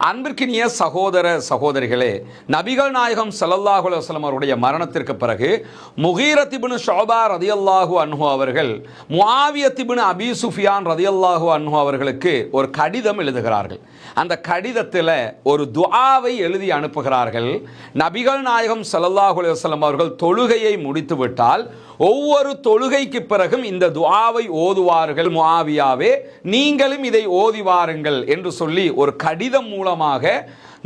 அன்பிற்கினிய சகோதர சகோதரிகளே, நபிகள் நாயகம் ஸல்லல்லாஹு அலைஹி வஸல்லம் அவருடைய மரணத்திற்கு பிறகு முகீரத் இப்னு ஷுபா ரலியல்லாஹு அன்ஹு அவர்கள் முஆவியத் இப்னு அபீ சுஃபியான் ரலியல்லாஹு அன்ஹு அவர்களுக்கு ஒரு கடிதம் எழுதுகிறார்கள். அந்த கடிதத்தில் ஒரு துஆவை எழுதி அனுப்புகிறார்கள். நபிகள் நாயகம் ஸல்லல்லாஹு அலைஹி வஸல்லம் அவர்கள் தொழுகையை முடித்துவிட்டால் ஒவ்வொரு தொழுகைக்கு பிறகும் இந்த துஆவை ஓதுவார்கள். முஆவியாவே, நீங்களும் இதை ஓதி வாருங்கள் என்று சொல்லி ஒரு கடிதம் மூலமாக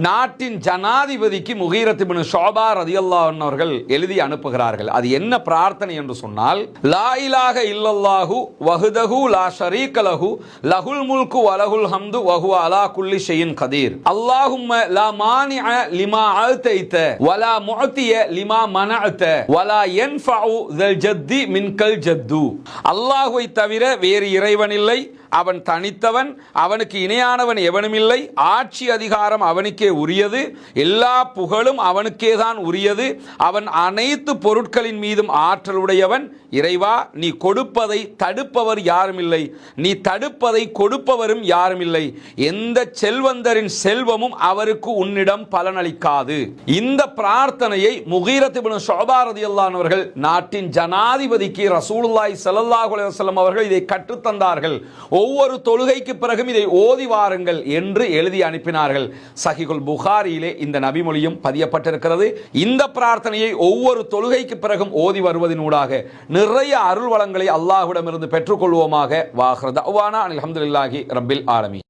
நாட்டின் ஜனாதிபதிக்கு முகீரத் இப்னு ஷுபா ரலியல்லாஹு அன்ஹு அவர்கள் எழுதி அனுப்புகிறார்கள். அது என்ன பிரார்த்தனை என்று சொன்னால், லா இலாஹ இல்லல்லாஹு வஹ்தஹு லா ஷரீக லஹு லஹுல் முல்கு வ லஹுல் ஹம்து வ ஹுவ அலா குல்லி ஷைஇன் கதீர். அல்லாஹும்ம லா மானிஅ லிமா அஅதைத வ லா முஅதிய லிமா மனஅத வ லா யன்ஃபஉ ஸல் ஜத்தி மின்கல் ஜத்து. அல்லாஹ்வை தவிர வேறு இறைவன் இல்லை, அவன் தனித்தவன், அவனுக்கு இணையானவன் எவனுமில்லை, ஆட்சி அதிகாரம் அவனுக்கே உரியது, எல்லா புகழும் அவனுக்கே தான் உரியது, அவன் அனைத்து பொருட்களின் மீதும் ஆற்றலுடையவன். இறைவா, நீ கொடுப்பதை தடுப்பவர் யாருமில்லை, நீ தடுப்பதை கொடுப்பவரும் யாருமில்லை, எந்த செல்வந்தரின் செல்வமும் அவருக்கு உன்னிடம் பலனளிக்காது. இந்த பிரார்த்தனையை முகீரத் இப்னு ஷுபா ரலியல்லாஹு அன்ஹு அவர்கள் நாட்டின் ஜனாதிபதிக்கு ரசூலுல்லாஹி ஸல்லல்லாஹு அலைஹி வஸல்லம் அவர்கள் இதை கற்றுத்தந்தார்கள். ஒவ்வொரு தொழுகைக்கு பிறகும் இதை ஓதி வாருங்கள் என்று எழுதி அனுப்பினார்கள். சஹீஹுல் புகாரியிலே இந்த நபிமொழியும் பதியப்பட்டிருக்கிறது. இந்த பிரார்த்தனையை ஒவ்வொரு தொழுகைக்கு பிறகும் ஓதி வருவதனூடாக நிறைய அருள் வளங்களை அல்லாஹ்விடமிருந்து பெற்றுக்கொள்வோமாக. வாஹிரு தஅவானா அல்ஹம்துலில்லாஹி ரப்பில் ஆலமீன்.